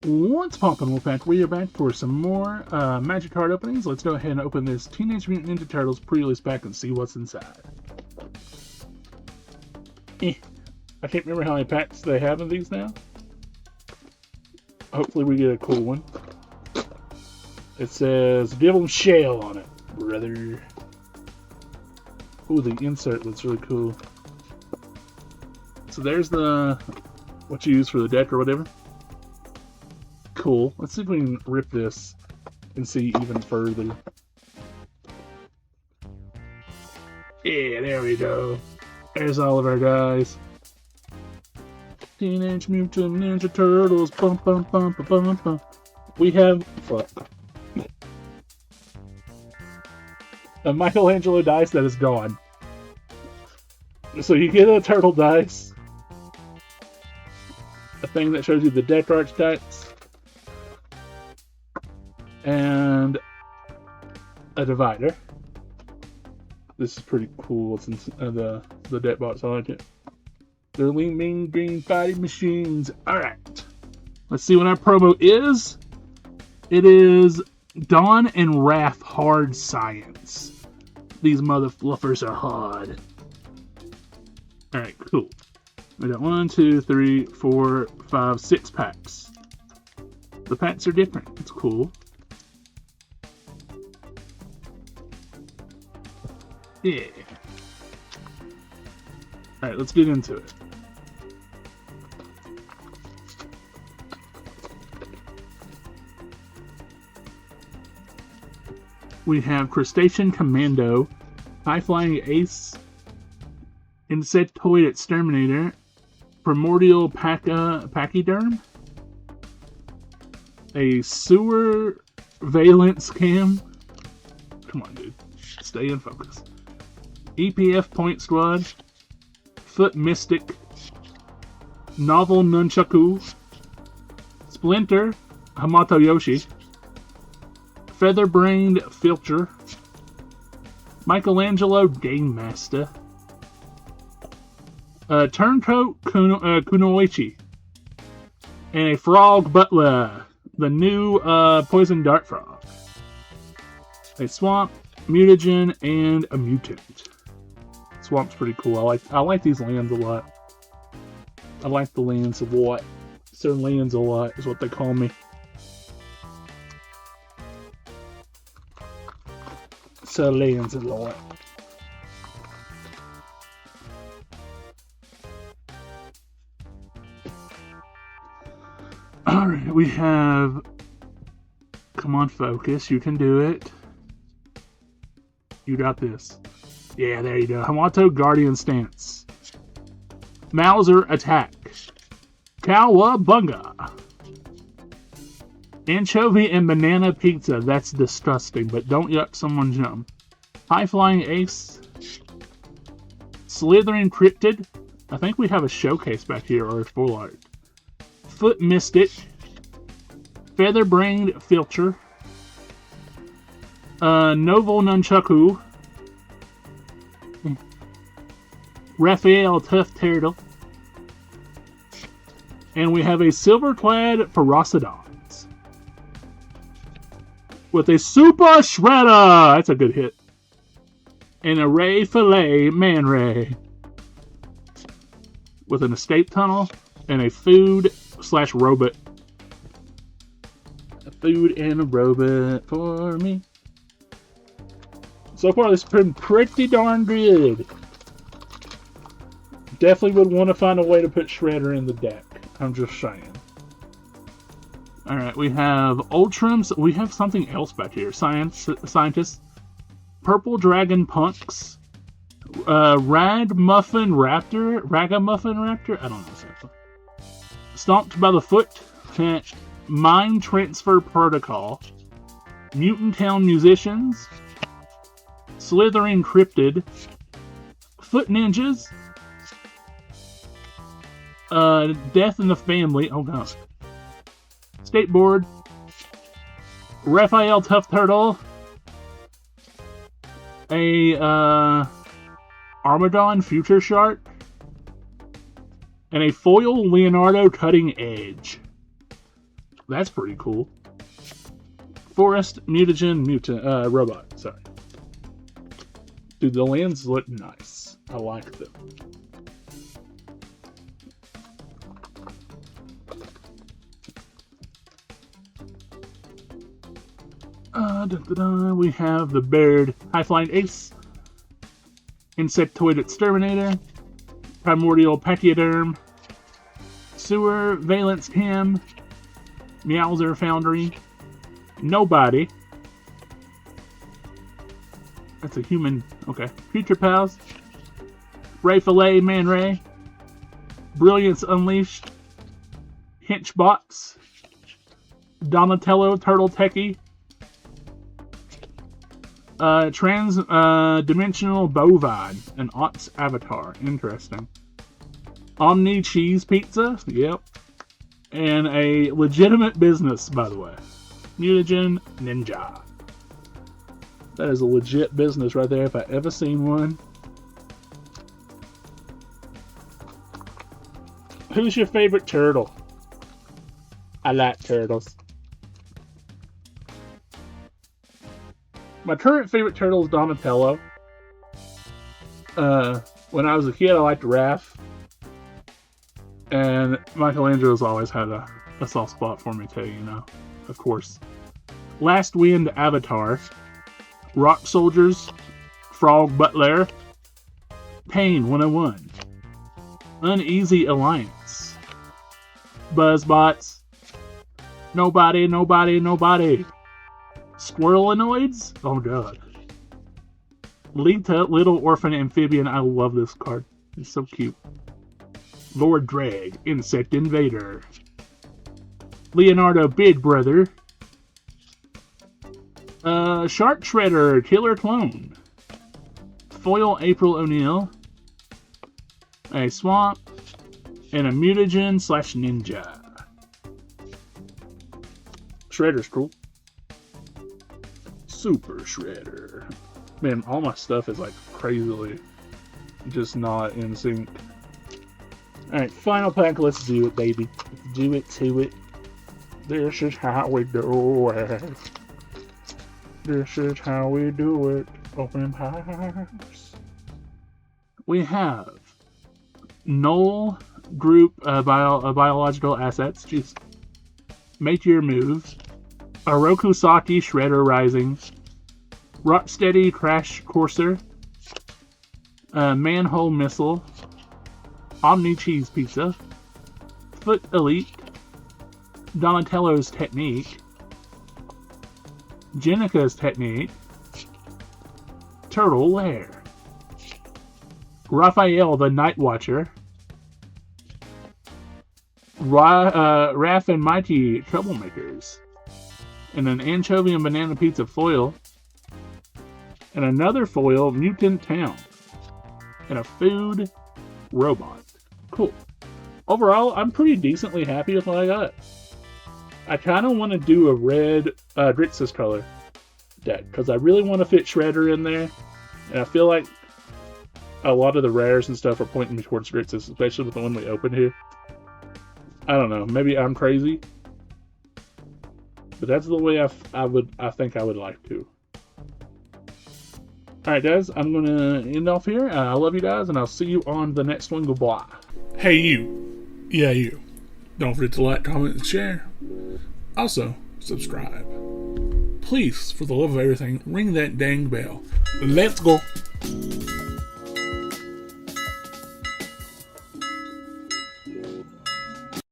What's poppin', Wolfpack? We are back for some more Magic card openings. Let's go ahead and open this Teenage Mutant Ninja Turtles pre-release pack and see what's inside. I can't remember how many packs they have of these now. Hopefully we get a cool one. It says Devil Shell on it, brother. Ooh, the insert looks really cool. So there's the what you use for the deck or whatever. Cool. Let's see if we can rip this and see even further. Yeah, there we go. There's all of our guys. Teenage Mutant Ninja Turtles. Bum, bum, bum, bum, bum, bum. We have a Michelangelo dice that is gone. So you get a turtle dice, a thing that shows you the deck archetypes, and a divider. This is pretty cool since the deck box. I like it. They're lean, mean, green fighting machines. Alright. Let's see what our promo is. It is Dawn and Wrath Hard Science. These mother fluffers are hard. Alright, cool. We got 1, 2, 3, 4, 5, 6 packs. The packs are different. It's cool. Yeah. Alright, let's get into it. We have Crustacean Commando, High Flying Ace, Insectoid Exterminator, Primordial Pachyderm, a Sewer Valence Cam. Come on, dude. Stay in focus. EPF Point Squad, Foot Mystic, Novel Nunchaku, Splinter Hamato Yoshi, Feather-Brained Filcher, Michelangelo Game Master, Turncoat Kunoichi, and a Frog Butler, the new Poison Dart Frog, a Swamp, Mutagen, and a Mutant. Swamp's pretty cool. I like these lands a lot. I like the lands a lot. So lands a lot is what they call me. So lands a lot. Alright, we have... Come on, focus. You can do it. You got this. Yeah, there you go. Hamato Guardian Stance. Mauser Attack. Cowabunga. Anchovy and Banana Pizza. That's disgusting, but don't yuck someone's yum. High Flying Ace. Slithering Cryptid. I think we have a showcase back here, or a full art. Foot Mystic. Feather-Brained Filcher. Novel Nunchaku. Raphael Tough Turtle. And we have a Silverclad Ferocidons. With a Super Shredder! That's a good hit. And a Ray Filet Man Ray. With an Escape Tunnel and a Food/Robot. A food and a robot for me. So far, this has been pretty darn good. Definitely would want to find a way to put Shredder in the deck. I'm just saying. Alright, we have Ultrams. We have something else back here. Scientists. Purple Dragon Punks. Ragamuffin Raptor? I don't know something. Stomped by the Foot. Mind Transfer Protocol. Mutant Town Musicians. Slithering Cryptid. Foot Ninjas. Death in the Family. Oh god. Skateboard. Raphael Tough Turtle. A Armadon Future Shark. And a foil Leonardo Cutting Edge. That's pretty cool. Forest Mutagen Robot. Sorry. Dude, the lands look nice. I like them. We have the Baird High-Flying Ace, Insectoid Exterminator, Primordial Pachyderm, Sewer Valence Tam, Meowser Foundry, Nobody. That's a human. Okay. Future Pals, Ray Fillet Man Ray, Brilliance Unleashed, Hinchbox, Donatello Turtle Techie, Trans-Dimensional Bovine, an Ox Avatar. Interesting. Omni Cheese Pizza. Yep. And a legitimate business, by the way. Mutagen Ninja. That is a legit business right there if I ever seen one. Who's your favorite turtle? I like turtles. My current favorite turtle is Donatello. When I was a kid, I liked Raph. And Michelangelo's always had a soft spot for me too, you know. Of course. Last Wind Avatar. Rock Soldiers. Frog Butler. Pain 101. Uneasy Alliance. Buzzbots. Nobody. Squirrelinoids? Oh god. Lita, Little Orphan Amphibian. I love this card. It's so cute. Lord Drag, Insect Invader. Leonardo, Big Brother. Shark Shredder, Killer Clone. Foil, April O'Neil. A Swamp. And a Mutagen / Ninja. Shredder's cool. Super Shredder. Man, all my stuff is like crazily just not in sync. Alright, final pack. Let's do it, baby. Let's do it to it. This is how we do it. This is how we do it. Opening packs. We have Null Group Biological Assets. Just make your move. Orokusaki Shredder Rising, Rocksteady Crash Courser, Manhole Missile, Omni Cheese Pizza, Foot Elite, Donatello's Technique, Jenica's Technique, Turtle Lair, Raphael the Night Watcher, Raph and Mighty Troublemakers, and an Anchovy and Banana Pizza foil, and another foil, Mutant Town, and a Food Robot. Cool. Overall, I'm pretty decently happy with what I got. I kind of want to do a red Grixis color deck, because I really want to fit Shredder in there, and I feel like a lot of the rares and stuff are pointing me towards Grixis, especially with the one we opened here. I don't know, maybe I'm crazy, but that's the way I think I would like to. Alright guys, I'm going to end off here. I love you guys, and I'll see you on the next one. Goodbye. Hey you. Yeah, you. Don't forget to like, comment, and share. Also, subscribe. Please, for the love of everything, ring that dang bell. Let's go.